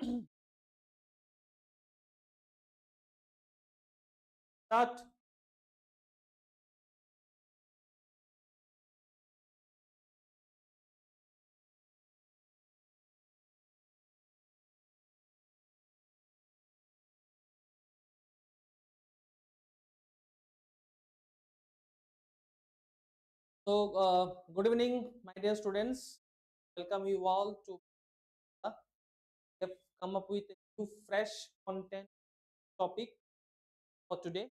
Start. So, good evening, my dear students. Welcome you all to we have come up with a new fresh content topic for today.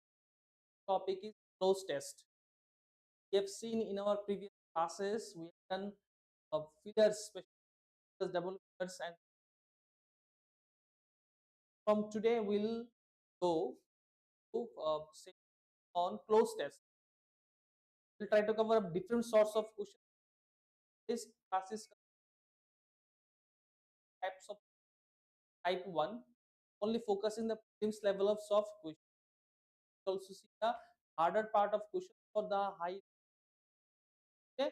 Topic is close test. We have seen in our previous classes, we have done fillers, special double fillers, and from today we'll go to on close test. We'll try to cover different sorts of questions. This class is types of type 1, only focusing the prelims level of soft questions. We'll also see the harder part of questions for the high. Okay,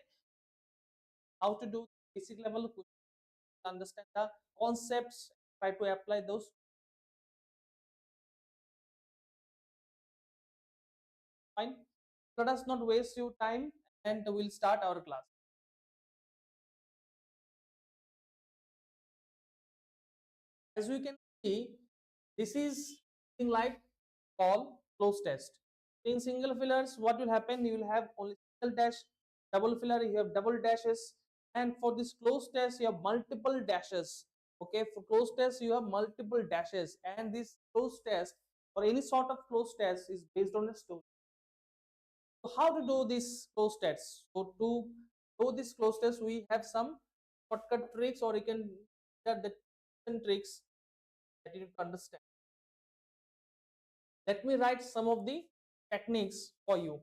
how to do basic level of questions, understand the concepts, try to apply those. Fine. Let us not waste your time and we'll start our class. As we can see, this is something like call close test. In single fillers, what will happen? You will have only single dash, double filler, you have double dashes, and for this close test, you have multiple dashes. Okay, for close test, you have multiple dashes, and this close test or any sort of close test is based on a story. So how to do this close test? So to do this close test, we have some shortcut tricks, or you can get the tricks that you need to understand. Let me write some of the techniques for you.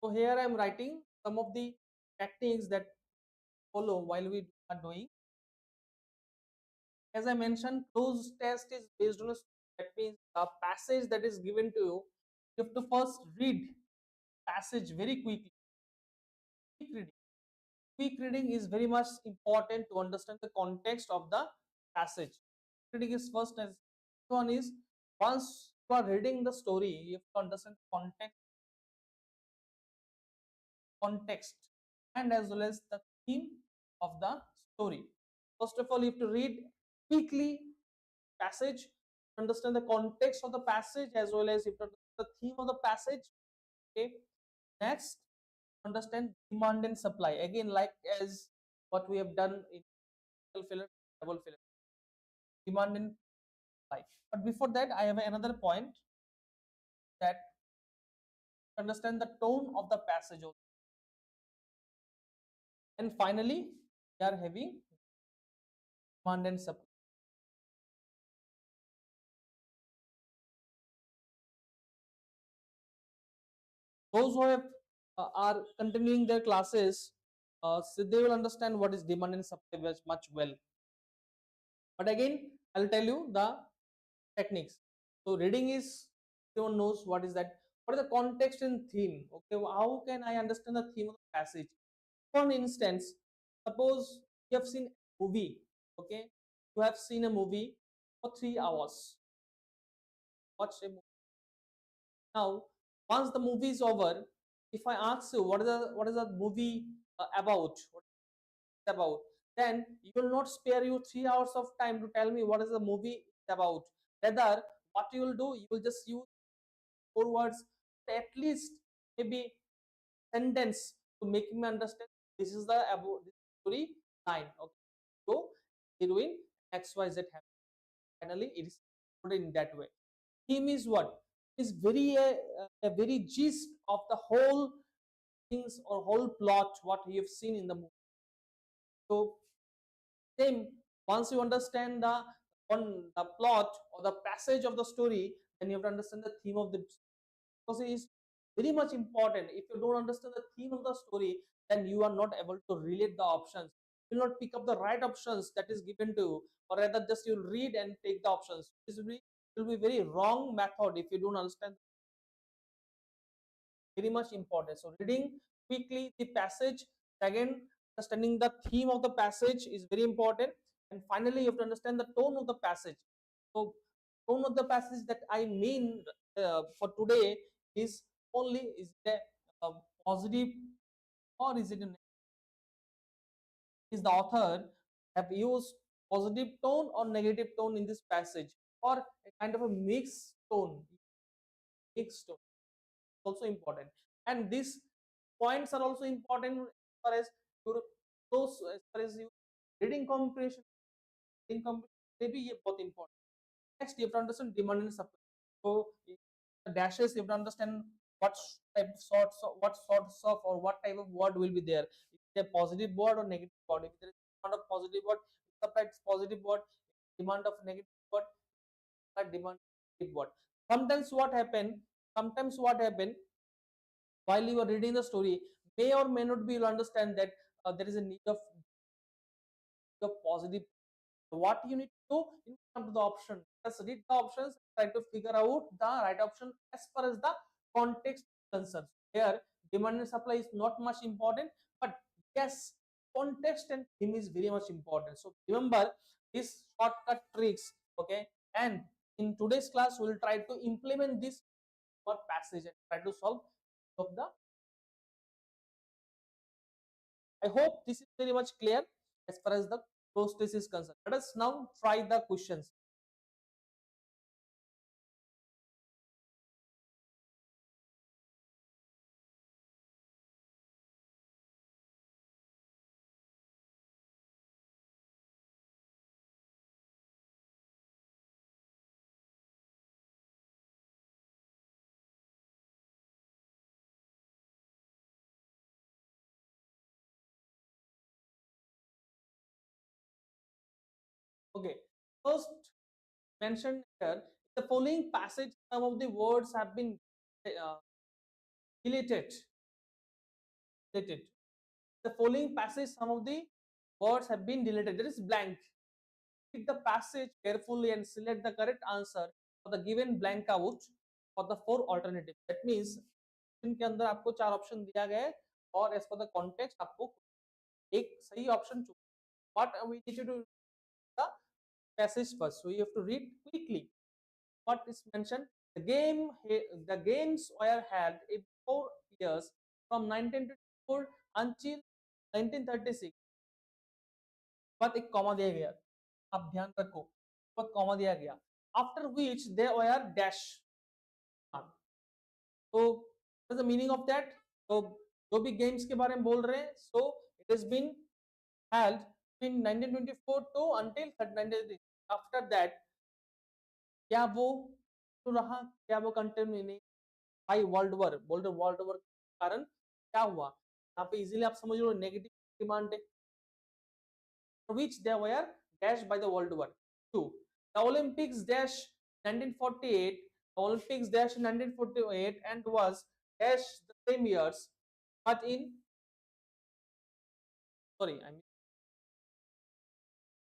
So here I am writing some of the techniques that follow while we are doing. As I mentioned, close test is based on a, that means a passage that is given to you. You have to first read passage very quickly. Quick reading. Quick reading is very much important to understand the context of the passage. Reading is first, and one is once you are reading the story, you have to understand context and as well as the theme of the story. First of all, you have to read quickly passage, understand the context of the passage as well as you have to understand the theme of the passage. Okay. Next, understand demand and supply. Again, like as what we have done in single filler, double filler, demand and supply. But before that, I have another point that understand the tone of the passage also. And finally, we are having demand and supply. Those who have, are continuing their classes, so they will understand what is demand and supply much well. But again, I'll tell you the techniques. So reading is, everyone knows what is that. What is the context and theme? Okay, how can I understand the theme of the passage? For instance, suppose you have seen a movie. Okay, you have seen a movie for 3 hours. Watch a movie. Now, once the movie is over, if I ask you what is the movie about, what it's about, then you will not spare you 3 hours of time to tell me what is the movie about. Rather, what you will do, you will just use 4 words, at least maybe sentence to make me understand this is the about this story line. Okay, so heroine XYZ happens. Finally, it is put in that way. Theme is what? Is very a very gist of the whole things or whole plot what you have seen in the movie. So same Once you understand the plot or the passage of the story, then you have to understand the theme of the, because it is very much important. If you don't understand the theme of the story, then you are not able to relate the options. You will not pick up the right options that is given to you, or rather just you read and take the options. This will be very wrong method if you don't understand. Very much important. So reading quickly the passage, again understanding the theme of the passage is very important, and finally you have to understand the tone of the passage. So tone of the passage that I mean for today is only, is it a positive or is it a, is the author have used positive tone or negative tone in this passage, or a kind of a mixed tone also important. And these points are also important as far as your close, as far as your reading comprehension. Reading comprehension may be both important. Next, you have to understand demand and supply. So the dashes, you have to understand what type of sorts of, what sorts of or what type of word will be there. Is it a positive word or negative word? If there is demand of positive word, supply it's positive word. Demand of negative word, demand of negative word. Sometimes what happen? Sometimes what happen? While you are reading the story, may or may not be you'll understand that there is a need of positive. What you need to do, you come to the option, just read the options, try to figure out the right option as far as the context is concerned. Here demand and supply is not much important, but yes, context and theme is very much important. So remember these shortcut tricks, okay? And in today's class we will try to implement this passage and try to solve of the. I hope this is very much clear as far as the close test is concerned. Let us now try the questions. Okay, first mentioned here, the following passage, some of the words have been uh, deleted. Deleted. The following passage, some of the words have been deleted. There is blank. Read the passage carefully and select the correct answer for the given blank out for the four alternatives. That means इनके अंदर आपको चार option दिया गया है और as per the context आपको एक सही option choose. What we need to do the passage first. So you have to read quickly what is mentioned. The games were held in 4 years from 1924 until 1936. पर एक comma दिया गया, आप ध्यान रखो, पर कॉमा दिया गया. After which they were dash. तो what is the meaning of that? तो जो भी गेम्स के बारे में बोल रहे हैं, so it has been held in 1924 to until 1936. After that क्या वो तो रहा, क्या वो कंटिन्यू नहीं, भाई वर्ल्ड वॉर बोल रहे, वर्ल्ड वॉर के कारण क्या हुआ यहाँ पे इजीली आप समझ लो नेगेटिव डिमांड है, which they were dashed by the World War II. The Olympics dash 1948, the Olympics dash 1948 and was dashed the same years, but in, sorry, I mean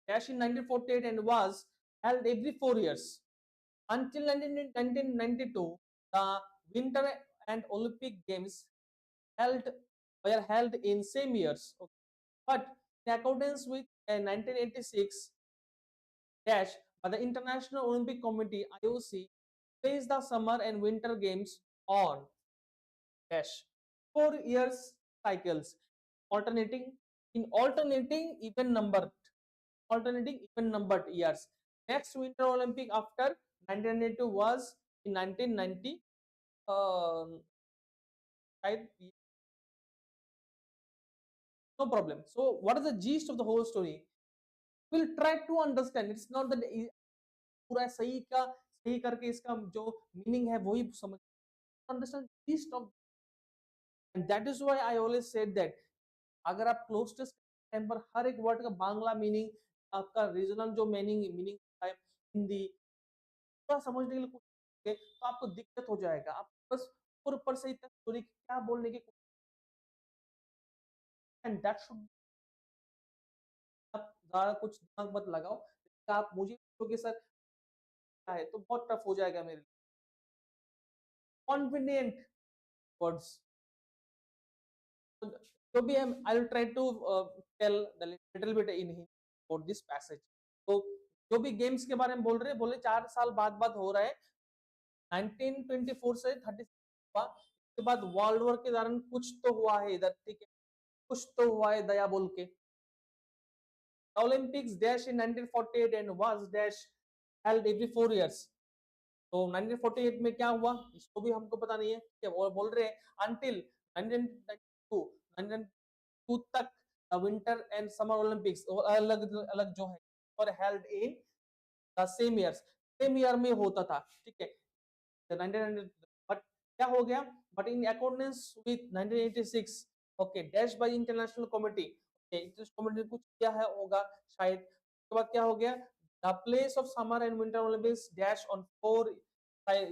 dash in 1948 and was held every 4 years. Until 1992, the Winter and Olympic Games held were held in same years. Okay. But in accordance with 1986 dash by the International Olympic Committee (IOC) placed the Summer and Winter Games on dash 4 years cycles, alternating alternating even numbered years. Next Winter Olympic after 1992 was in 1990. I, no problem. So, what is the gist of the whole story? We'll try to understand. It's not that पूरा सही का सही करके इसका जो meaning है वही समझ, understand gist of, and that is why I always said that अगर आप क्लोज टेस्ट टाइम पर हर एक वर्ड का बांग्ला मीनिंग आपका रीजनल जो मीनिंग मीनिंग है हिंदी पूरा समझने के लिए तो आपको दिक्कत हो जाएगा। आप बस ऊपर से इतना स्टोरी क्या बोलने की, एंड दैट शुड, आप ज्यादा कुछ दिमाग मत लगाओ। आप मुझे पूछोगे सर क्या है, तो बहुत टफ हो जाएगा मेरे लिए। कॉन्फिडेंट वर्ड्स, तो भी I will try to tell the little bit in about this passage. तो जो भी गेम्स के बारे में बोल रहे हैं, बोले 4 साल बाद हो रहा है, 1924 से 36 हुआ, उसके बाद वर्ल्ड वॉर के दौरान कुछ तो हुआ है इधर, ठीक है, कुछ तो हुआ है दया बोल के। Olympics dash in 1948 and was dash held every 4 years। तो 1948 में क्या हुआ इसको भी हमको पता नहीं है, ठीक है, वो बोल रहे हैं अंटिल 1992 1992 तक विंटर एंड समर ओलंपिक्स अलग अलग जो है और held in the same year में होता था, ठीक है, 1900। बट क्या हो गया, but in accordance with 1986, okay, dash by International Committee, international committee ने कुछ किया है होगा शायद। उसके बाद क्या हो गया, the place of summer and winter Olympics dash on 4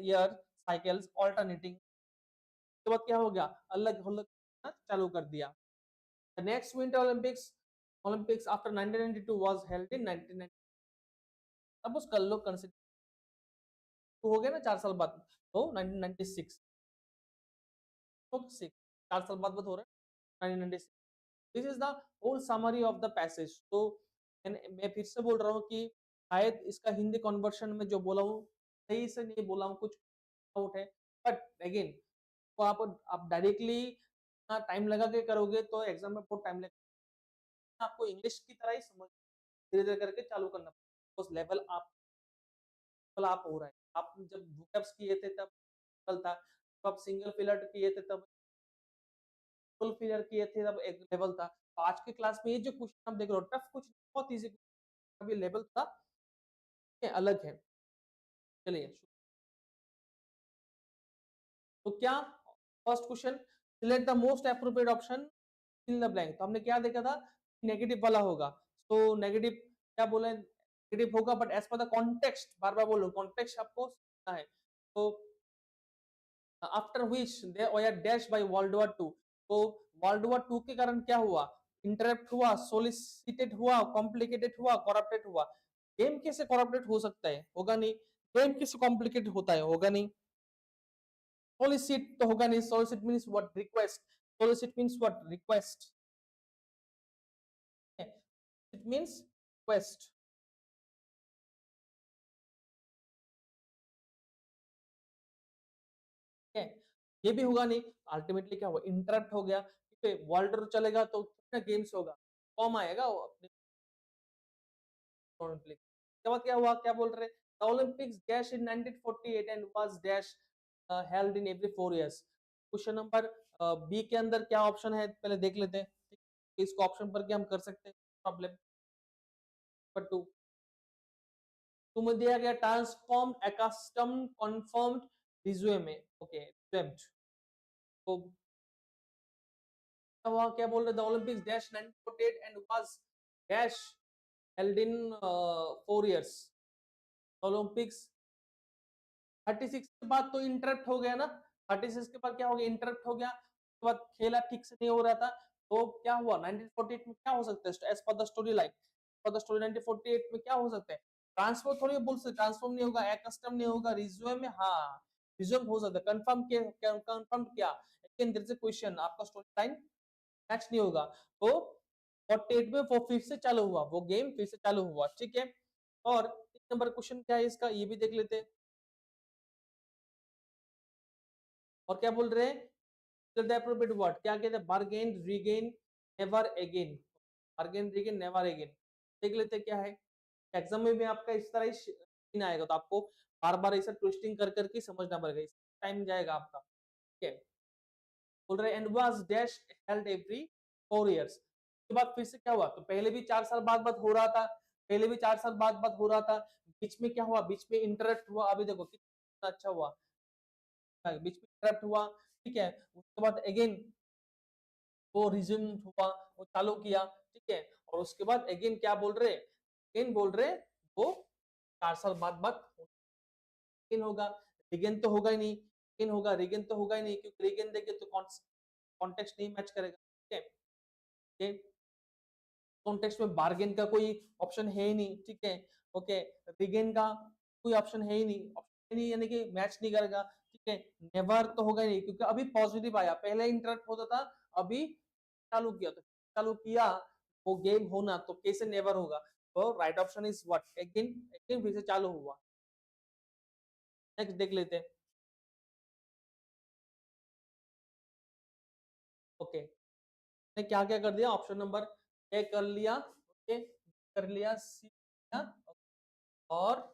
year cycles alternating. उसके बाद क्या हो गया, अलग अलग चालू कर दिया। The next winter Olympics after 1992 was held in 1990। अब उस कल लोग कंसिडर हो गया ना 4 साल बाद, तो 1996, तो 4 साल बाद हो रहा है 1996। This is the whole summary of the passage. तो मैं फिर से बोल रहा हूँ कि शायद इसका हिंदी कन्वर्शन में जो बोला हूँ सही से नहीं बोला हूँ, कुछ आउट है, बट अगेन तो आप डायरेक्टली टाइम लगा के करोगे तो एग्जाम में बहुत टाइम लगेगा। आपको इंग्लिश की तरह ही समझ धीरे धीरे करके चालू करना पड़ेगा, उस लेवल आप हो रहा है। आप जब वोकैब्स किए थे तब लेवल था, जब आप सिंगल फिलर किए थे तब फुल फिलर किए थे तब एक लेवल था। तो आज के क्लास में ये जो क्वेश्चन आप देख रहे हो टफ कुछ बहुत इजी, अभी लेवल थोड़ा अलग है। चलिए, तो क्या first question, select the most appropriate option in the blank. तो हमने क्या देखा था, नेगेटिव वाला होगा, तो नेगेटिव क्या बोले, नेगेटिव होगा but as per the context, बार बार बोलो कॉन्टेक्स्ट आपको समझना है। तो after which they were dash by world war two. तो वर्ल्ड वॉर टू के कारण क्या हुआ, इंटरप्ट हुआ, सोलिसिटेड हुआ, कॉम्प्लिकेटेड हुआ, करप्टेड हुआ। गेम कैसे करप्टेड हो सकता है, होगा नहीं। गेम कैसे कॉम्प्लिकेटेड होता है, होगा नहीं। सोलिसिट तो होगा नहीं, solicit means what, request, solicit means what, request, it means request, ठीक है, ये भी होगा नहीं। अल्टीमेटली क्या हुआ, इंटरप्ट हो गया, ठीक है, वर्ल्ड चलेगा तो कितना गेम्स होगा, कम आएगा वो अपने ओलंपिक। क्या हुआ, क्या बोल रहे, the Olympics dash in 1948 and was dash held in every 4 years। Question number B के अंदर क्या ऑप्शन है पहले देख लेते हैं, ठीक है? इसको ऑप्शन पर क्या हम कर सकते हैं, प्रॉब्लम नंबर 2, तुम्हें दिया गया transform accustom confirmed resume, okay resumed. तो क्या बोल रहे, the Olympics dash 1948 and was dash held in 4 years। Olympics 36 के बाद तो इंटरप्ट हो गया ना, 36 के बाद क्या हो गया, इंटरप्ट हो गया, उसके बाद खेला ठीक से नहीं हो रहा था, तो क्या हुआ 1948 में क्या हो सकता है, as per the story line, per the story 1948 में क्या हो सकता है, ट्रांसफर थोड़ी बोल सकते, ट्रांसफॉर्म नहीं होगा, कस्टम नहीं होगा, रिज्यूम में हाँ रिज्यूम हो सकता है, कंफर्म क्या, लेकिन देयर इज अ क्वेश्चन, आपका स्टोरी लाइन मैच नहीं होगा। तो 48 में वो फिर से चालू हुआ, वो गेम फिर से चालू हुआ, ठीक है। और 3 नंबर क्वेश्चन क्या है इसका, ये भी देख लेते हैं। और क्या बोल रहे हैं, वर्ड क्या कहते हैं, bargain regain never again, bargain regain never again, देख लेते हैं क्या है। एग्जाम में भी आपका इस तरह ही सीन आएगा, तो आपको बार बार ऐसा ट्विस्टिंग कर करके समझना पड़ेगा, टाइम जाएगा आपका, ठीक है। बोल रहे and was dash held every 4 years। उसके बाद फिर से क्या हुआ, तो पहले भी 4 साल बाद हो रहा था, पहले भी 4 साल बाद हो रहा था, बीच में क्या हुआ, बीच में इंटरप्ट हुआ, अभी देखो कितना अच्छा हुआ, बीच में इंटरप्ट हुआ, ठीक है, उसके बाद अगेन वो रिज्यूम हुआ, वो चालू किया, ठीक है, और उसके बाद अगेन क्या बोल रहे, अगेन बोल रहे वो 4 साल बाद रीगेन होगा। रीगेन तो होगा ही नहीं, रीगेन होगा, रीगेन तो होगा ही नहीं, क्योंकि रीगेन देके तो कॉन्टेक्स्ट नहीं मैच करेगा। ठीक है, कॉन्टेक्स्ट में बार्गेन का कोई ऑप्शन है ही नहीं। ठीक है, ओके, रीगेन का कोई ऑप्शन है ही नहीं, ऑप्शन नहीं यानी कि मैच नहीं करेगा। ठीक है, नेवर तो होगा ही नहीं, क्योंकि अभी पॉजिटिव आया, पहले इंटरप्ट होता था, अभी चालू किया, तो चालू किया वो गेम होना, तो कैसे नेवर होगा। तो right option is what, again again फिर से चालू हुआ। नेक्स्ट देख लेते हैं। ओके, ने क्या क्या कर दिया, ऑप्शन नंबर ए कर लिया, ओके, कर लिया, सी और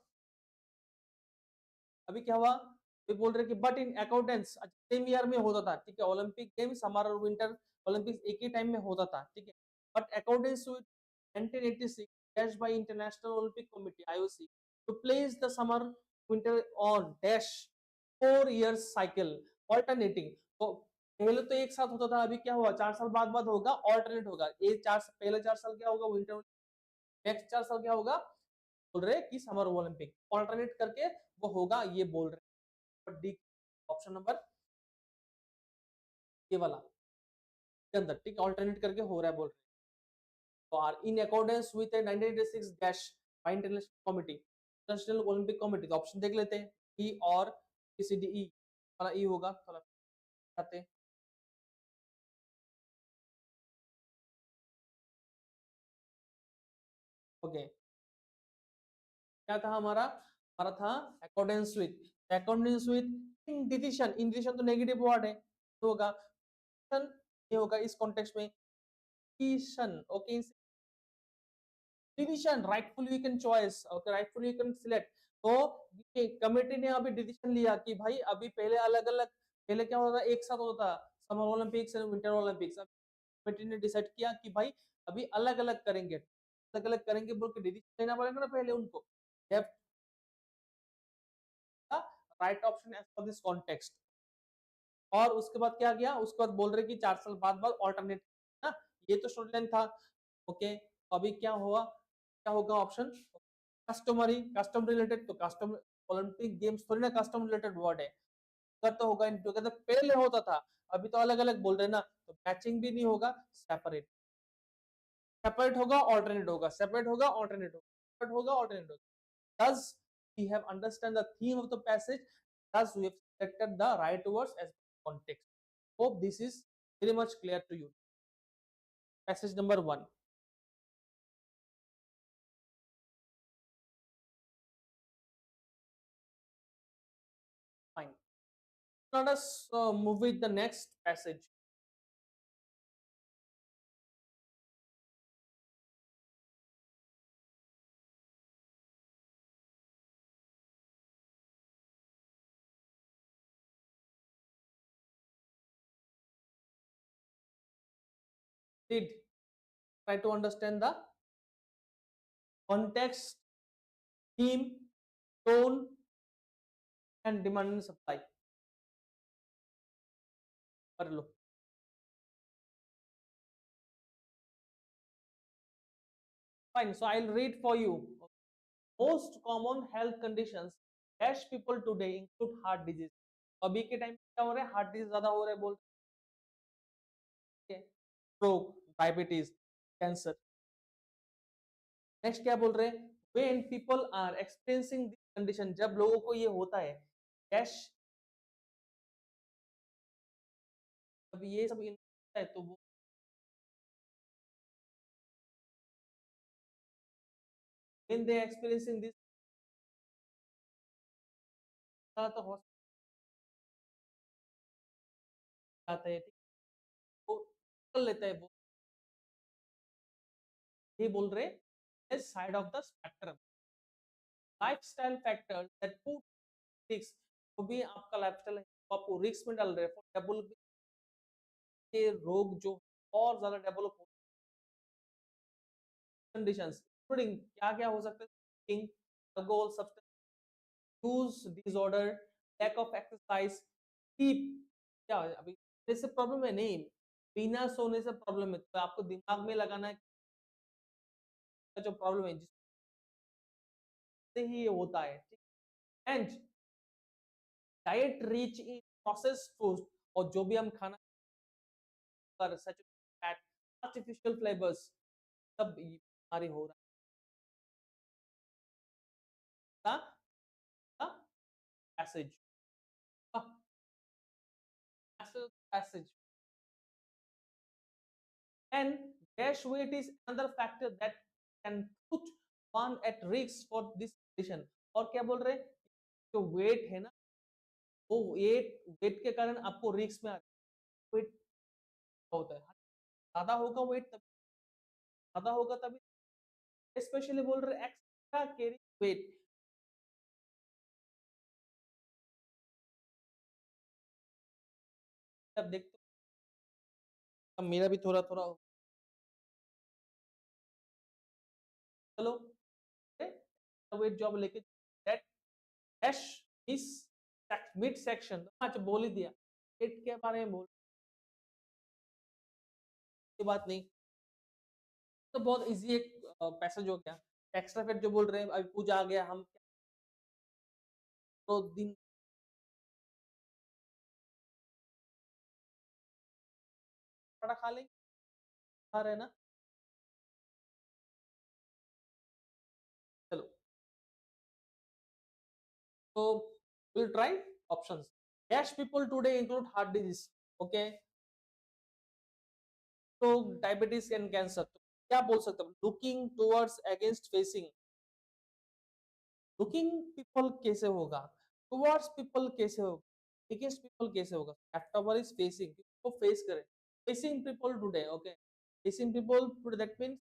अभी क्या हुआ, अभी बोल रहे कि but in accountants same year में होता था। ठीक है, ओलंपिक गेम्स समर और विंटर ओलंपिक्स एक ही टाइम में होता था। ठीक है, but accountants 1986 dash by International Olympic Committee IOC to place the summer winter on dash 4 years cycle alternating. तो पहले तो एक साथ होता था, अभी क्या हुआ, 4 साल बाद होगा, ऑल्टरनेट होगा। ये पहले 4 साल क्या होगा विंटर, नेक्स्ट 4 साल क्या होगा, बोल रहे कि समर ओलंपिक ऑल्टरनेट करके वो होगा, ये बोल रहे। डी ऑप्शन नंबर ये वाला के अंदर, ठीक है, ऑल्टरनेट करके हो रहा है बोल रहे। तो are in accordance with 1986 dash by International Committee, International Olympic Committee. तो ऑप्शन देख लेते हैं, ई और सी डी ई वाला ई होगा, थोड़ा आते हैं। ओके, क्या था हमारा, हमारा था accordance with in decision, in decision तो नेगेटिव वर्ड है, तो होगा ये होगा इस कॉन्टेक्स्ट में decision. Okay, decision rightful you can choice, okay, rightful you can select. तो कमेटी ने अभी डिसीजन लिया कि भाई अभी पहले अलग अलग, पहले क्या होता था, एक साथ होता था summer Olympics and winter Olympics. Committee ने डिसाइड किया कि भाई अभी अलग अलग करेंगे, अलग अलग करेंगे बोल के डिसीजन लेना पड़ेगा ना पहले उनको। Right option as per this context. और उसके बाद क्या किया, उसके बाद बोल रहे कि 4 साल बाद ऑल्टरनेट ना, ये तो स्टोरी लाइन था। ओके, तो अभी क्या हुआ, क्या होगा ऑप्शन, कस्टमरी, कस्टम रिलेटेड, तो कस्टम ओलंपिक गेम्स थोड़ी ना कस्टम रिलेटेड वर्ड है, तो होगा इन टुगेदर, पहले होता था, अभी तो अलग अलग बोल रहे हैं ना, तो मैचिंग भी नहीं होगा, सेपरेट, सेपरेट होगा ऑल्टरनेट होगा, सेपरेट होगा ऑल्टरनेट होगा, सेपरेट होगा ऑल्टरनेट होगा। Thus, we have understand the theme of the passage. Thus, we have selected the right words as context. Hope this is very much clear to you. Passage number 1. Fine. Let us move with the next passage. Did try to understand the context, theme, tone, and demand and supply. कर लो. Fine. So I'll read for you. Most common health conditions dash people today include heart disease. अभी के time क्या हो रहा है, heart disease ज्यादा हो रहा है बोल रहे हैं, स्ट्रोक, डायबिटीज, कैंसर। नेक्स्ट क्या बोल रहे हैं, when people are experiencing this condition, जब लोगों को ये होता है, डैश, जब ये सब है तो वो व्हेन दे एक्सपीरियंसिंग दिस, तो हॉस्पिटल जाते हैं, वो कर लेता है वो, ये बोल रहे हैं side of the spectrum, lifestyle factors that put risk, तो भी आपका लाइफस्टाइल है तो आपको रिस्क में डाल रहे हैं फॉर डेवलप के रोग जो और ज्यादा डेवलप हो, कंडीशंस इंक्लूडिंग क्या क्या हो सकते हैं, alcohol, substance use disorder, lack of exercise, sleep, क्या है अभी जैसे प्रॉब्लम है नहीं, बिना सोने से प्रॉब्लम है, तो आपको दिमाग में लगाना है जो प्रॉब्लम है, से ही ये होता है। And diet rich in processed food, और जो भी हम खाना कर सैचुरेटेड फैट, आर्टिफिशियल फ्लेवर्स, सब ये बीमारी हो रहा है। Passage passage. And dash weight is another factor that can put one at risk for this condition. और क्या बोल रहे हैं, जो वेट है ना, वो वेट के कारण आपको रिस्क में वेट होता है, ज्यादा होगा वेट तभी, ज्यादा होगा तभी, स्पेशली बोल रहे एक्स्ट्रा कैरी वेट। अब देखते हो मेरा भी थोड़ा थोड़ा, चलो वेट जॉब लेके दैट डैश इस मिड सेक्शन, अच्छा बोल ही दिया वेट के बारे में, बोल की बात नहीं, तो बहुत इजी एक पैसेज हो गया। एक्स्ट्रा फिट जो बोल रहे हैं, अभी पूजा आ गया, हम तो दिन बड़ा खा लेंगे, खा रहे हैं ना, चलो तो will try options. Dash people today include heart disease, okay, तो डायबिटीज एंड कैंसर, तो क्या बोल सकते हैं, looking towards against facing, looking people कैसे होगा, टुवर्ड्स पीपल कैसे होगा, अगेंस्ट पीपल कैसे होगा, आफ्टर इज फेसिंग, को फेस करें, facing people today, okay, facing people today that means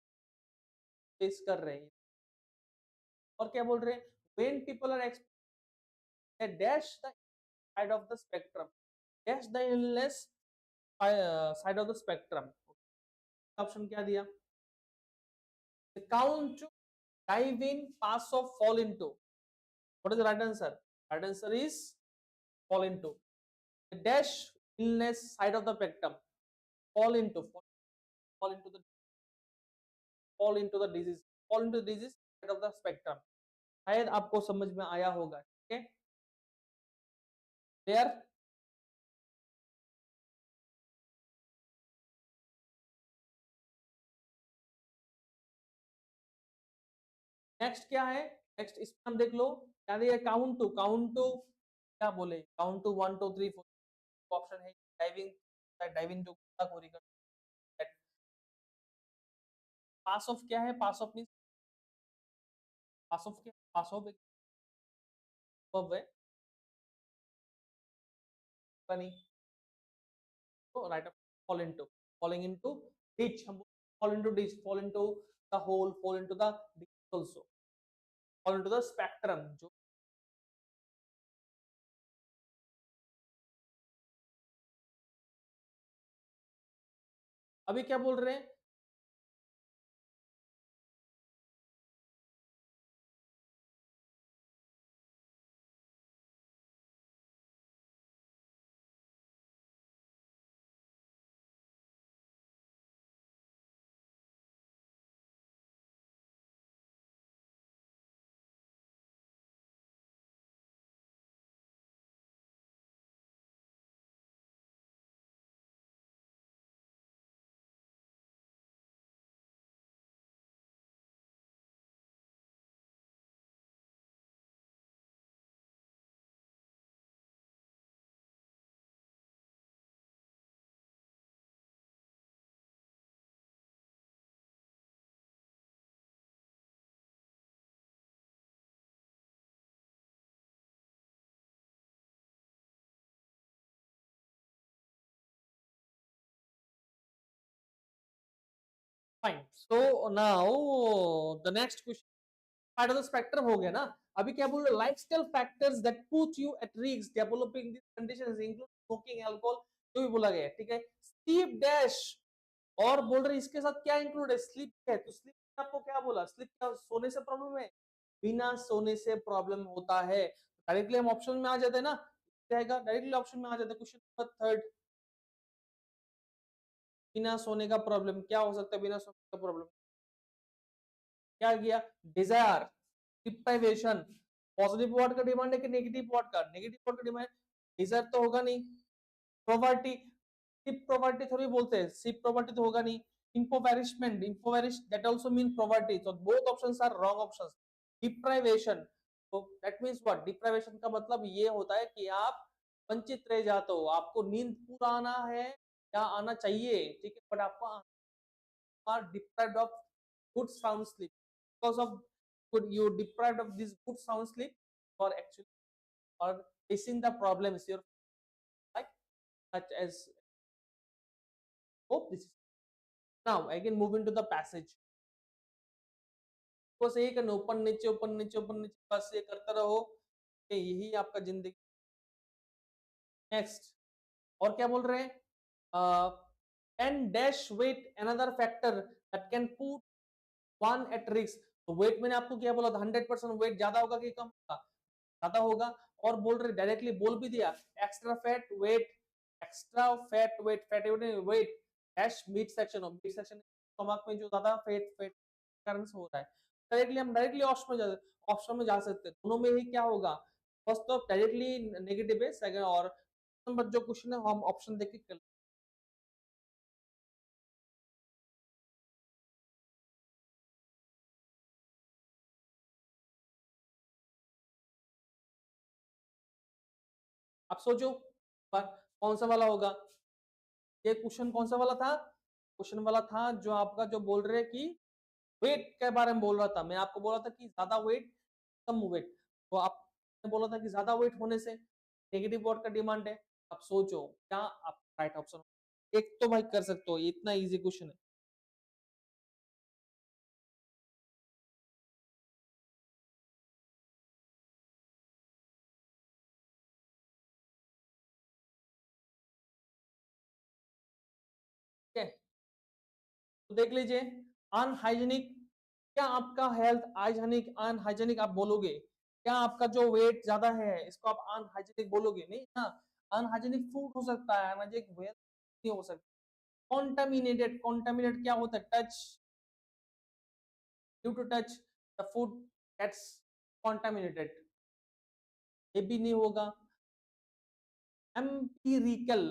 face कर रहे हैं। और क्या बोल रहे हैं, when people are dash the side of the spectrum, dash the illness side of the spectrum, option क्या दिया, count to, dive in, pass of, fall into, what is the right answer, right answer is fall into, the dash illness side of the spectrum, fall into, fall into the, fall into the disease, fall into the disease side of the spectrum, शायद आपको समझ में आया होगा, ठीक है, clear. Next क्या है, नेक्स्ट इसमें हम देख लो क्या दिया, काउंट टू, काउंट टू क्या बोले, काउंट टू 1 2 3 4, ऑप्शन है डाइविंग, डाइविंग जो गोताखोरी कर, पास ऑफ क्या है, pass off means, pass off क्या, पास ऑफ एक वर्ब है, नहीं, तो right, fall into, falling into ditch, हम fall into ditch, fall into the hole, fall into the ditch also, fall into the spectrum, जो अभी क्या बोल रहे हैं, fine, so now the next question, part of the spectrum हो गया ना, अभी क्या बोल रहे, lifestyle factors that put you at risk developing this conditions include smoking, alcohol, जो भी बोला गया, ठीक है, स्लीप डैश, और बोल रहे इसके साथ क्या इंक्लूड है, स्लीप है, तो स्लीप आपको क्या बोला, स्लीप क्या सोने से प्रॉब्लम है, बिना सोने से प्रॉब्लम होता है, डायरेक्टली हम ऑप्शन में आ जाते हैं ना, जाएगा डायरेक्टली ऑप्शन में आ जाते हैं, क्वेश्चन नंबर थर्ड, बिना सोने का प्रॉब्लम क्या हो सकता है, बिना सोने का प्रॉब्लम क्या गया, डिजायर, डिप्राइवेशन, पॉजिटिव वर्ड का डिमांड है कि नेगेटिव वर्ड का? नेगेटिव वर्ड का डिमांड, डिजर्व तो होगा नहीं। पॉवर्टी, सिप पॉवर्टी थोड़ी बोलते हैं, सिप पॉवर्टी तो होगा नहीं। impoverishment, impoverish that also mean poverty, so both options are wrong options. deprivation, so that means what? deprivation का मतलब ये होता है कि आप वंचित रह जाते हो, आपको नींद पूरा आना है या आना चाहिए, ठीक है, बट आपको are deprived of good sound sleep. Because of good, you deprived of this good sound sleep, or actually or facing the problems your like such as hope this is now again move into the passage. बस यही करना, ऊपर नीचे ऊपर नीचे ऊपर नीचे, बस ये करते रहो, यही आपका जिंदगी। नेक्स्ट, और क्या बोल रहे हैं? And dash weight another factor that can put one at risk. तो वेट मैंने आपको क्या बोला था, 100% वेट ज्यादा होगा कि कम होगा? ज्यादा होगा। और बोल रहे डायरेक्टली बोल भी दिया, extra fat weight, extra fat weight, fat weight dash mid section, of mid section stomach में जो ज्यादा फैट फैट कारण से हो रहा है। डायरेक्टली हम डायरेक्टली ऑप्शन में जा सकते हैं, दोनों में ही क्या होगा? फर्स्ट तो डायरेक्टली नेगेटिव है, सेकंड और नंबर जो क्वेश्चन है हम ऑप्शन देख के कर। आप सोचो कौन सा वाला होगा? ये क्वेश्चन कौन सा वाला था? क्वेश्चन वाला था जो आपका जो बोल रहे कि वेट के बारे में बोल रहा था। मैं आपको बोला था कि ज्यादा वेट कम वेट, तो आपने बोला था कि ज्यादा वेट होने से नेगेटिव वर्ड का डिमांड है। आप सोचो क्या आप राइट ऑप्शन एक तो भाई कर सकते हो, इतना इजी क्वेश्चन है। ठीक है, तो देख लीजिए, अनहाइजीनिक, क्या आपका हेल्थ हाइजीनिक अनहाइजीनिक आप बोलोगे? क्या आपका जो वेट ज्यादा है इसको आप अनहाइजीनिक बोलोगे? नहीं ना, अनहाइजीनिक फूड हो सकता है, अनहाइजीनिक वेल नहीं हो सकता। कॉन्टामिनेटेड, कॉन्टामिनेट क्या होता है? Touch, due to touch the food gets contaminated, ये भी नहीं होगा। एम्पिरिकल,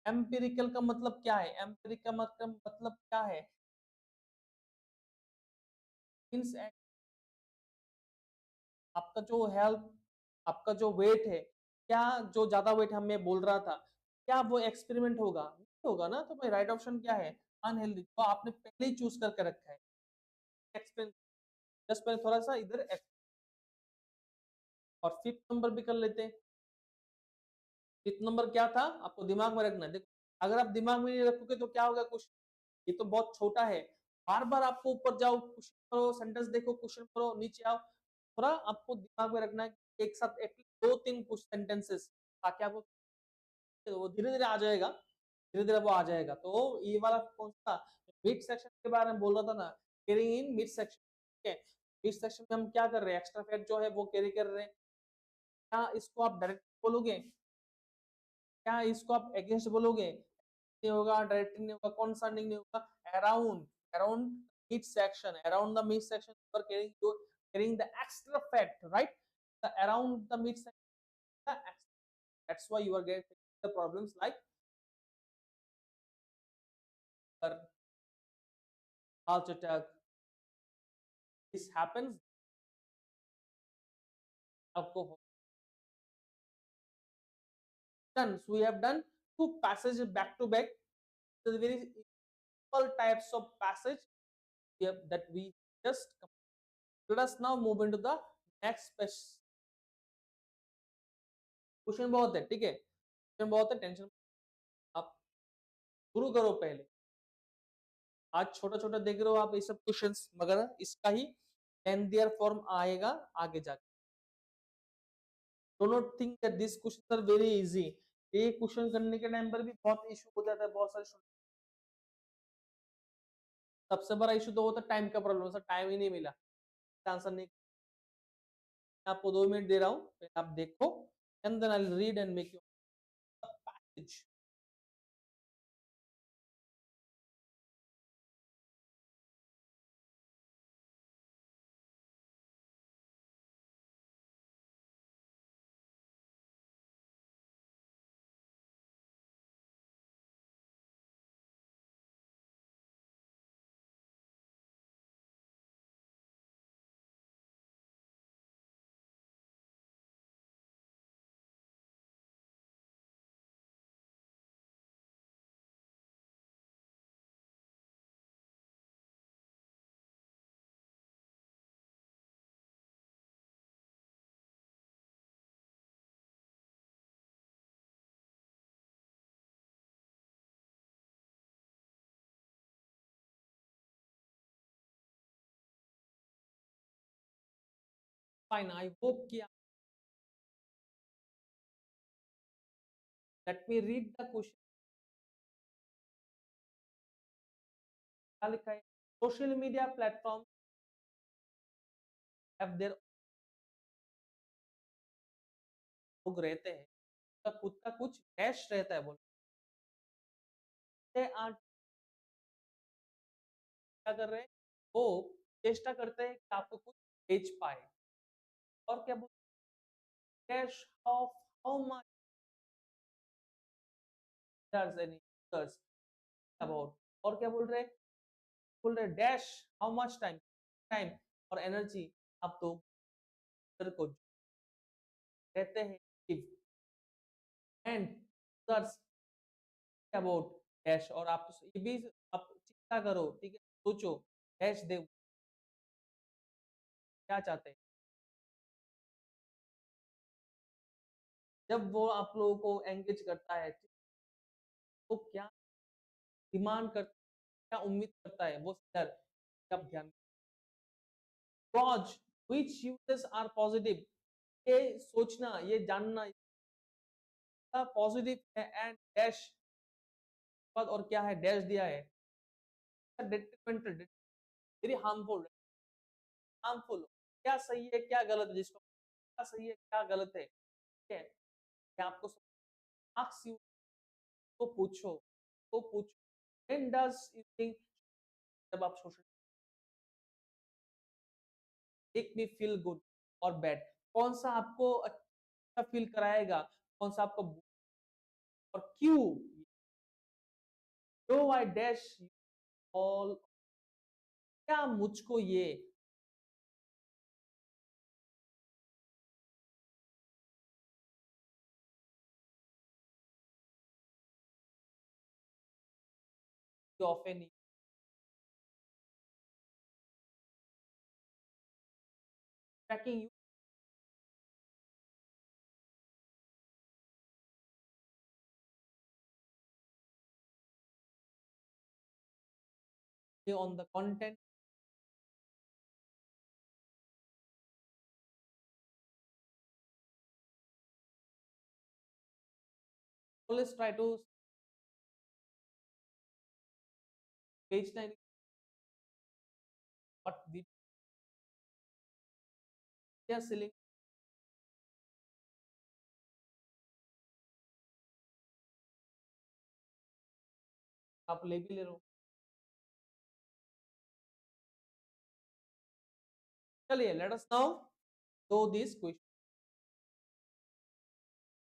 एम्पिरिकल का मतलब क्या है? एम्पिरिकल मतलब क्या है? मींस आपका जो हेल्थ, आपका जो वेट है, क्या जो ज्यादा वेट हमें बोल रहा था, क्या वो एक्सपेरिमेंट होगा? नहीं होगा ना। तो भाई राइट ऑप्शन क्या है? अनहेल्दी, तो आपने पहले ही चूज करके रखा है एक्सपेरिमेंट। जस्ट पहले थोड़ा सा इधर और फिफ्थ नंबर भी कर लेते हैं। फिफ्थ नंबर क्या था आपको दिमाग में रखना है। देखो, अगर आप दिमाग में नहीं रखोगे तो क्या होगा? क्वेश्चन ये तो बहुत छोटा है, बार बार आपको ऊपर जाओ, क्वेश्चन करो, सेंटेंस देखो, क्वेश्चन करो, नीचे आओ। थोड़ा आपको दिमाग में रखना है कि एक साथ एटलीस्ट दो तीन कुछ सेंटेंसेस, ताकि आपको वो धीरे धीरे आ जाएगा, धीरे धीरे वो आ जाएगा। तो ये वाला कौन सा मिड सेक्शन के बारे में बोल रहा था ना, कैरिंग इन मिड सेक्शन। ठीक है, मिड सेक्शन में हम क्या कर रहे हैं? एक्स्ट्रा फैट जो है वो कैरी कर रहे हैं। क्या इसको आप डायरेक्ट बोलोगे? क्या इसको आप अगेंस्ट बोलोगे? नहीं होगा, डायरेक्टली नहीं होगा, कॉन्सर्निंग नहीं होगा। Around, around mid section, around the mid section for carrying the extra fat, right? The around the mid section, that's why you are getting the problems like heart attack. This happens आपको done. So we have done two passages back to back. So the very equal types of passage that we just let us now move into the next question. बहुत है, ठीक है, question बहुत है, tension आप शुरू करो पहले। आज छोटा छोटा देख रहे हो आप ये सब क्वेश्चंस, मगर इसका ही एंड देयर फॉर्म आएगा आगे जाके। Do not think that this question are very easy. ये क्वेश्चन करने के टाइम पर भी बहुत इशू हो जाता है, बहुत सारे सबसे बड़ा इशू तो होता है टाइम का प्रॉब्लम, सर टाइम ही नहीं मिला आंसर नहीं। आपको 2 मिनट दे रहा हूँ, आप देखो and then I will read and make you passage. Fine, I hope कि let me read the question. क्या लिखा है? Social media platform have there, लोग रहते हैं, उनका खुद का कुछ डैश रहता है, बोलते हैं क्या कर रहे हैं, वो चेष्टा करते हैं कि आपको कुछ बेच पाए। और क्या बोलते हैं, dash of how much any users about, और क्या बोल रहे हैं, dash how much time, time और एनर्जी आप दो को कहते हैं एंड यूजर्स अबाउट डैश, और आप ये भी आप चिंता करो, ठीक है, सोचो डैश दे क्या चाहते हैं। जब वो आप लोगों को एंगेज करता है, वो क्या डिमांड करता है, क्या उम्मीद करता है वो सर, आप ध्यान, cause which users are positive, ये सोचना, ये जानना पॉजिटिव है, एंड डैश और क्या है, डैश दिया है डेट्रीमेंटल, वेरी हार्मफुल, हार्मफुल, क्या सही है क्या गलत है, जिसको क्या सही है क्या गलत है, ठीक है, मैं आपको आस्क यू, तो पूछो, तो पूछो, व्हेन डज यू थिंक, जब आप social make me feel good और बैड, कौन सा आपको अच्छा फील कराएगा, कौन सा आपको, और क्यों, क्यों आई डैश ऑल, क्या मुझको ये often tracking you on the content, always try to page 9 what we are selling, आप ले भी ले रहे हो। चलिए let us now do this question.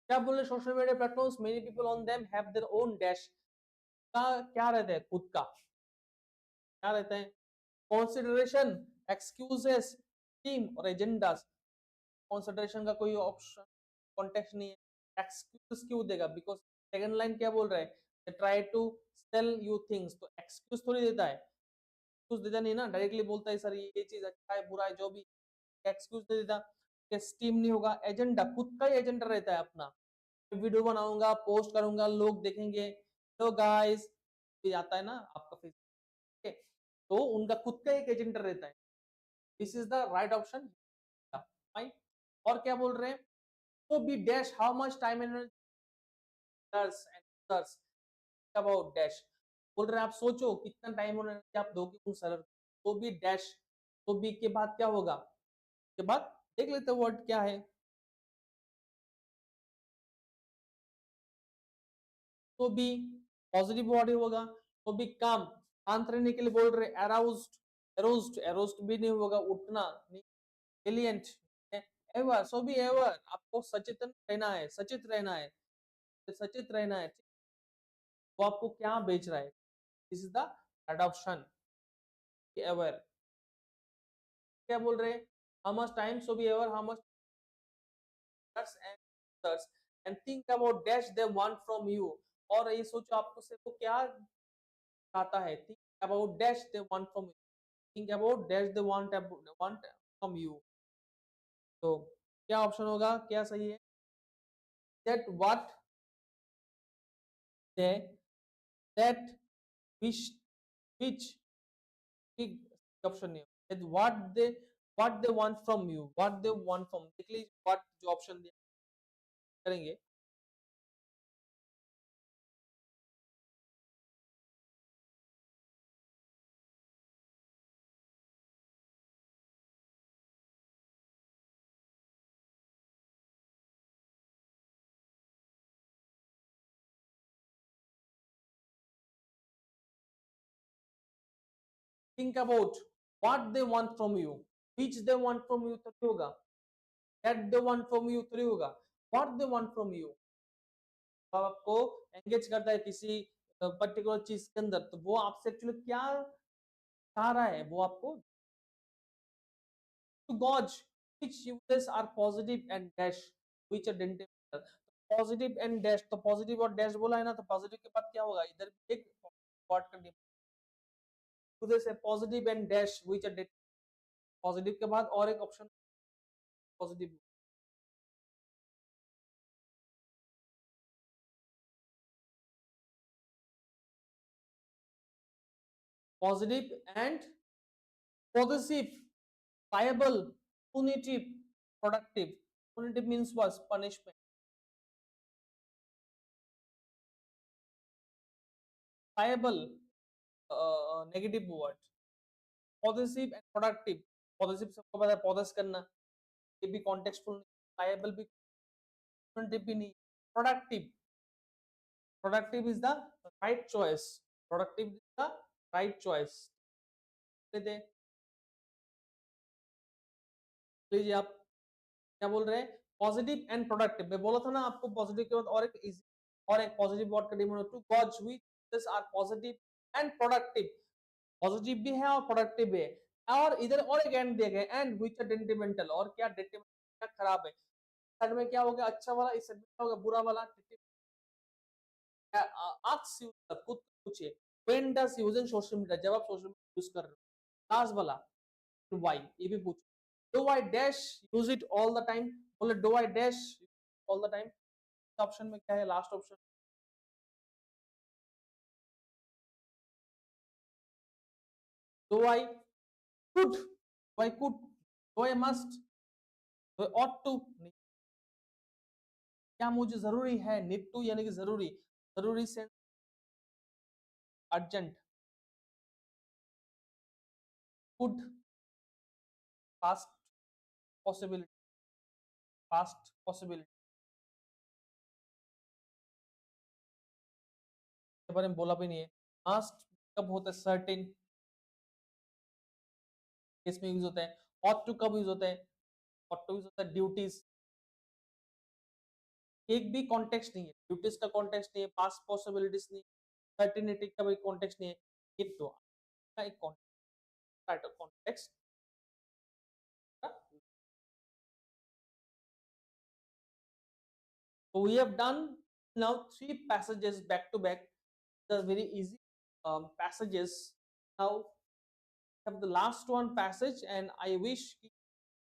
क्या बोले, social media platforms many people on them have their own dash, का क्या रहता है, खुद का क्या रहता है, कंसिडरेशन, एक्सक्यूजेस, टीम और एजेंडास। कंसिडरेशन का कोई ऑप्शन कॉन्टेक्स्ट नहीं है, एक्सक्यूज क्यों देगा, बिकॉज सेकंड लाइन क्या बोल रहा है, try to sell you things, तो एक्सक्यूज थोड़ी देता है, एक्सक्यूज देता नहीं ना, डायरेक्टली बोलता है सर ये चीज अच्छा है बुरा है जो भी, एक्सक्यूज दे देता, स्टीम नहीं होगा, एजेंडा खुद का ही एजेंडा रहता है अपना, वीडियो बनाऊंगा पोस्ट करूंगा लोग देखेंगे, तो गाइस ये आता है ना आपका फेस, तो उनका खुद का एक एजेंडा रहता है, this is the right option, fine. और क्या बोल रहे हैं, तो B dash how much time and energy about dash, बोल रहे हैं आप सोचो कितना टाइम और एनर्जी आप दोगे उन सर, तो बी डैश, तो बी के बाद क्या होगा, के बाद देख लेते वर्ड क्या है, तो भी पॉजिटिव बॉडी होगा, तो भी काम, शांत रहने के लिए बोल रहे, अराउज्ड, अरोज्ड, अरोज्ड भी नहीं होगा, उठना नहीं, ब्रिलियंट, एवर, सो भी एवर, आपको सचेतन रहना है, सचेत रहना है, सचेत रहना है, वो आपको क्या बेच रहा है, this is the adoption, ever, क्या बोल रहे हैं, हाउ मच टाइम, सो भी ever, how much and and think about dash they want from you, और ये सोचो आपको से वो क्या चाहता है, think about dash they want from you, think about dash they want from you, तो क्या ऑप्शन होगा, क्या सही है, that what they, that which, which, big option नहीं है, that what they what they want from you, what they want from, देख लीजिए what जो ऑप्शन दिया करेंगे. Think about what they want from you, which they want from you तभी होगा, that they want from you तभी होगा, what they want from you. तो आपको एंगेज करता है किसी पर्टिकुलर चीज के अंदर, तो वो आपसे एक्चुअली क्या चाह रहा है, वो आपको to gauge which users are positive and dash which are dental. Positive and dash, तो पॉजिटिव और डैश बोला है ना, तो पॉजिटिव के बाद क्या होगा, इधर एक डॉट कर दिया, यूजर्स है positive and dash which are, positive के बाद और एक option positive, positive and positive, viable, punitive, productive. Punitive means was punishment. Viable, negative word. Possessive and productive. Possessive सबको पता है possess करना, ये भी contextual नहीं. Viable भी, punitive भी नहीं. Productive. Productive is the right choice. Productive is the right choice. लेते लीजिए आप क्या बोल रहे हैं, पॉजिटिव एंड प्रोडक्टिव. मैं बोला था ना आपको पॉजिटिव के बाद और एक इजी और एक पॉजिटिव वर्ड का demon to gauge which are positive and productive. Positive भी है और प्रोडक्टिव भी है, और इधर और एक एंड दिया गया एंड व्हिच आर डेट्रिमेंटल, और क्या डेट्रिमेंटल, क्या खराब है. साइड में क्या हो गया अच्छा वाला, इस साइड में क्या होगा बुरा वाला. आस्क यूजर, खुद पूछिए when does using social media, जब आप सोशल मीडिया यूज कर रहे हो. लास्ट वाला why, ये भी पूछो. Do I dash use it all the time, बोले do I dash all the time. Option में क्या है, last option, do I could, do I could, do I must, do I ought to, क्या मुझे जरूरी है, need to यानी कि जरूरी, जरूरी से urgent, could past possibility, past possibility के बारे में बोला भी नहीं है. must कब होता है, certain केस में यूज होता है. ought to कब यूज होता है, ought to यूज होता है ड्यूटीज. एक भी कॉन्टेक्स्ट नहीं है, ड्यूटीज का कॉन्टेक्स्ट नहीं है, पास्ट पॉसिबिलिटीज नहीं, सर्टिनिटी का भी कॉन्टेक्स्ट नहीं है. ये तो एक context. So we have done now three passages back to back. The very easy passages. Now we have the last one passage, and I wish कि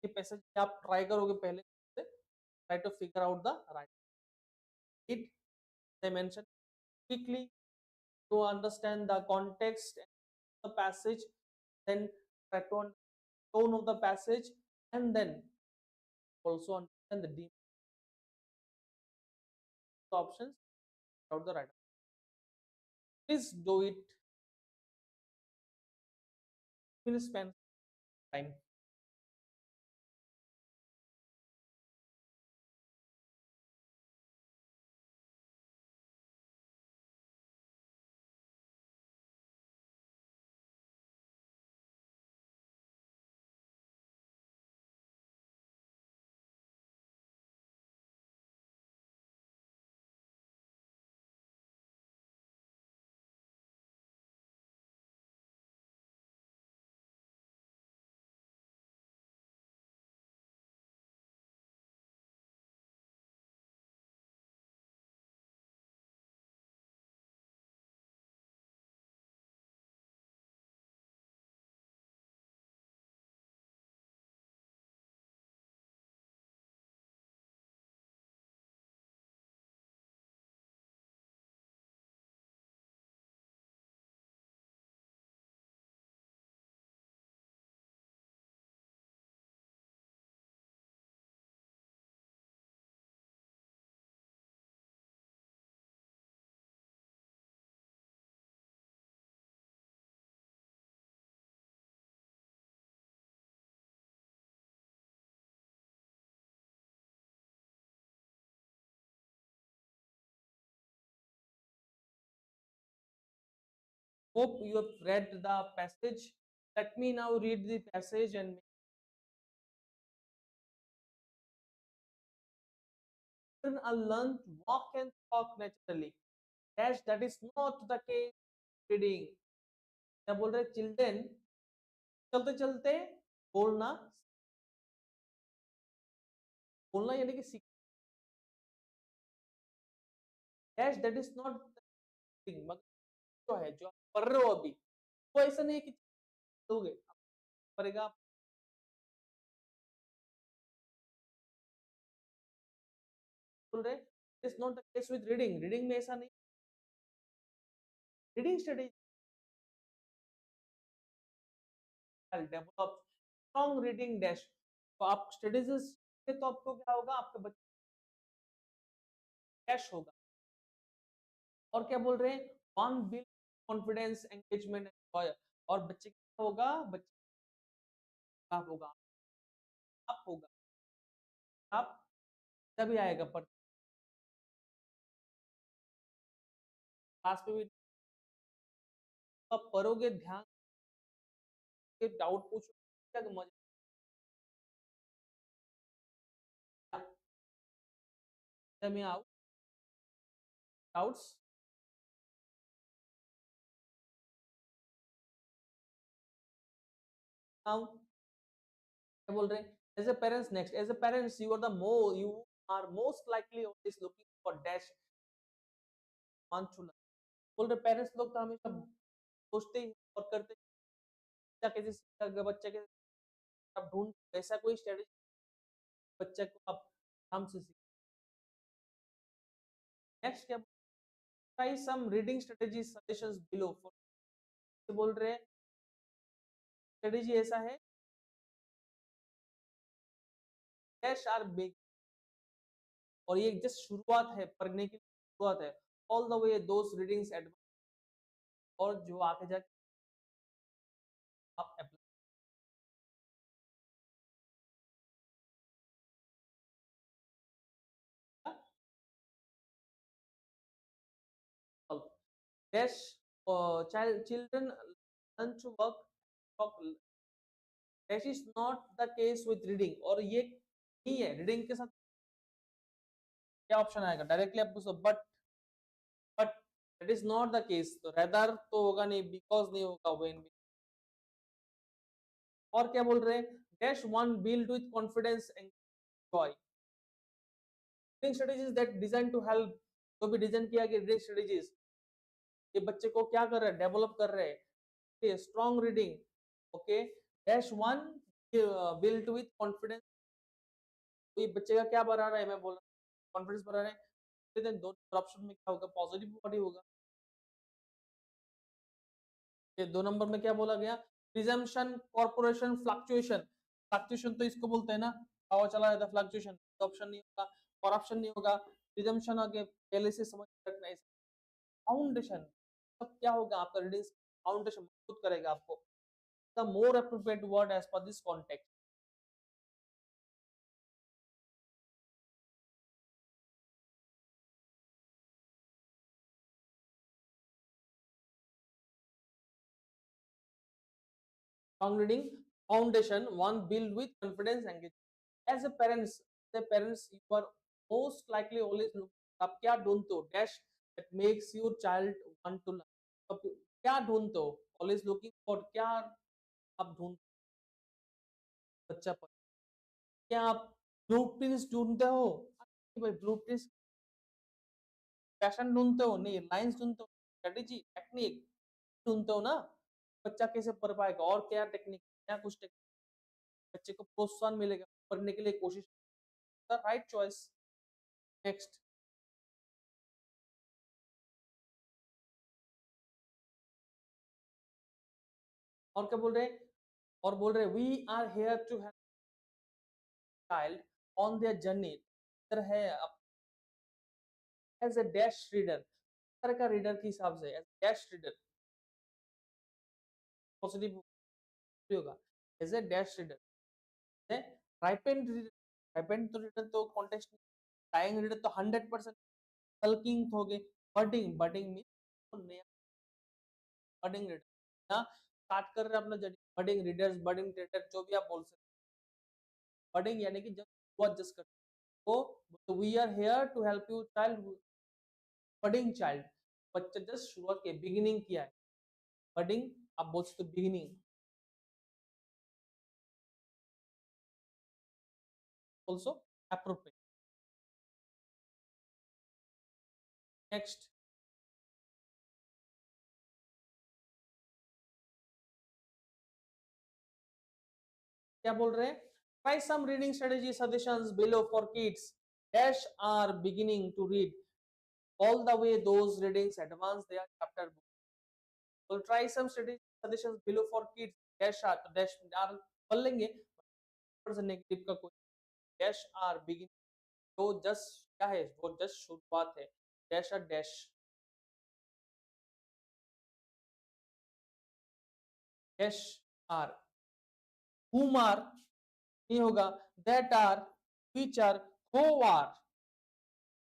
ये passage आप try करोगे पहले से, try to figure out the right. It I mentioned quickly to understand the context of the passage, then try to understand the tone of the passage, and then also understand the deep options about the right. Please do it. Please spend time. Hope you have read the passage. Let me now read the passage and children are learned to walk and talk naturally. Dash, that is not the case reading. क्या बोल रहे children चलते चलते बोलना बोलना यानी कि सीख dash that is not thing मगर जो है जो आप पढ़ रहे हो अभी वो ऐसा नहीं है कि दोगे पढ़ेगा बोल रहे it's not the case with reading reading में ऐसा नहीं reading study develop strong reading dash तो आप स्टडीज से तो आपको क्या होगा आपके बच्चे डैश होगा और क्या बोल रहे हैं वन बिल्ड कॉन्फिडेंस एंगेजमेंट और बच्चे क्या होगा बच्चे आप होगा आप होगा आप तभी आएगा पर क्लास में भी आप पढ़ोगे ध्यान के डाउट पूछो क्या मजा में आओ डाउट्स नाउ क्या बोल रहे हैं as a parents next as a parents you are most likely always looking for dash one to learn बोल रहे पेरेंट्स लोग तो हमेशा सोचते ही और करते बच्चा कैसे सीखेगा बच्चा कैसे आप ढूंढ ऐसा कोई स्ट्रेटेजी बच्चे को आप आराम से सीख नेक्स्ट क्या try some reading strategy suggestions below बोल रहे हैं स्ट्रेटेजी ऐसा है डैश आर बिग और ये जस्ट शुरुआत है पढ़ने की शुरुआत है all the way those readings advance और जो आगे जाके आप apply dash children learn to work talk dash is not the case with reading और ये नहीं है रीडिंग के साथ क्या ऑप्शन आएगा डायरेक्टली आप पूछो but that is not the case तो रेदर तो होगा नहीं बिकॉज नहीं होगा व्हेन और क्या बोल रहे हैं dash one build with confidence and joy reading strategies that design to help जो भी डिजाइन किया गया रीडिंग स्ट्रेटजीज ये बच्चे को क्या कर रहे हैं डेवलप कर रहे हैं strong reading okay dash one build with confidence तो ये बच्चे का क्या बढ़ा रहा है मैं बोल रहा हूँ कॉन्फिडेंस बढ़ा रहा है देन दो ऑप्शन में क्या होगा पॉजिटिव बॉडी होगा ये दो नंबर में क्या बोला गया प्रिजम्पशन कॉर्पोरेशन फ्लक्चुएशन फ्लक्चुएशन तो इसको बोलते हैं ना हवा चला जाता फ्लक्चुएशन ऑप्शन नहीं होगा करप्शन नहीं होगा प्रिजम्पशन आगे पहले से समझ रखना है फाउंडेशन सब क्या होगा आपका रीडिंग फाउंडेशन मजबूत करेगा आपको the more appropriate word as per this context strong reading foundation one build with confidence engagement as a parents you are most likely always look आप क्या ढूंढते हो dash that makes your child want to learn अब क्या ढूंढते हो always looking for क्या आप ढूंढ बच्चा पर क्या आप ब्लूप्रिंट्स ढूंढते हो भाई ब्लूप्रिंट्स पैशन ढूंढते हो नहीं लाइंस ढूंढते हो स्ट्रेटेजी टेक्निक ढूंढते हो ना बच्चा कैसे पढ़ पाएगा और क्या टेक्निक क्या कुछ टेक्निक बच्चे को प्रोत्साहन मिलेगा पढ़ने के लिए कोशिश द राइट चॉइस नेक्स्ट और क्या बोल रहे हैं और बोल रहे हैं we are here to help child on their journey है एज ए डैश रीडर तरह का रीडर के हिसाब से एज डैश रीडर पॉजिटिव होगा एज ए डैश रीडर है राइपेंड रीडर राइपेंड तो रीडर तो कॉन्टेक्स्ट टाइम रीडर तो 100% कल्किंग हो गए budding budding mean budding reader या स्टार्ट कर रहे हैं अपना journey, budding readers, budding trader, जो भी आप बोल सकते हैं। बडिंग यानी कि जब शुरुआत जस्ट कर, तो we are here to help you child, budding child, बच्चा जस्ट शुरुआत किया, बिगिनिंग किया है, बडिंग आप बोल सकते हो बिगिनिंग, ऑल्सो अप्रोप्रिएट। नेक्स्ट क्या बोल रहे हैं, try some reading strategy suggestions below for kids dash are beginning to read all the way those readings advance their chapter book. We'll try some study suggestions below for kids dash r तो dash r पढ़ लेंगे, से negative का कोई dash are begin, तो just क्या है, वो जस्ट शुरुआत है, dash are dash, dash are, whom are नहीं होगा, that are, which are, who are,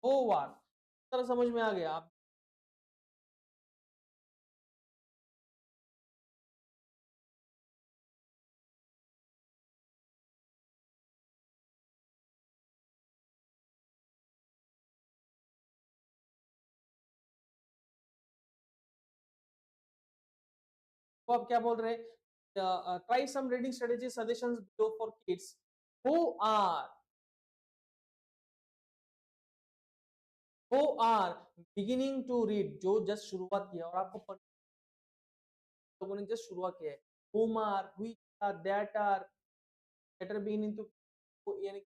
who are, तरह समझ में आ गया आप। तो आप क्या बोल रहे हैं, try some reading strategy suggestions below for kids who are who are beginning to read, जो जस्ट शुरुआत किया और आपको लोगों ने जस्ट शुरुआत किया है, whom are, which are, that are beginning to, यानी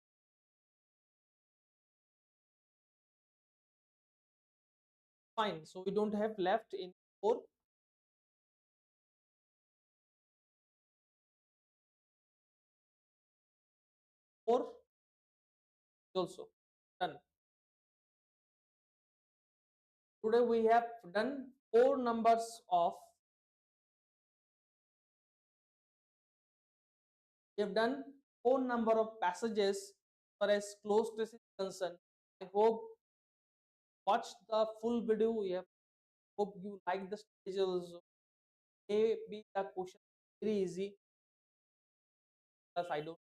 fine, so we don't have left in four also done. Today we have done four numbers of, we have done four number of passages as far as close test is concerned. I hope watch the full video. Yeah, hope you like the strategy also. Maybe the question very easy because I don't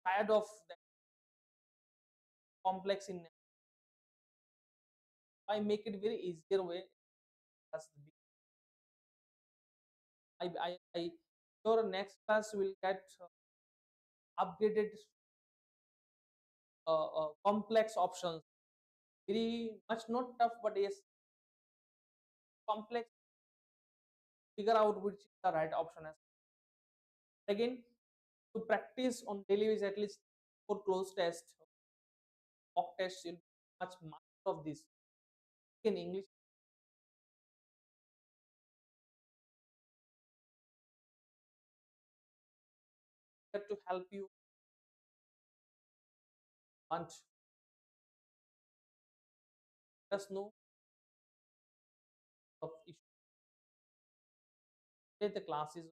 tired of that complex in, I make it very easier way. As I sure next class will get upgraded complex options, very much not tough but yes complex, figure out which is the right option. As again, to practice on daily basis at least for close test, mock test, you'll be much master of this in English to help you want, just know of issue. The class is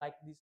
like this.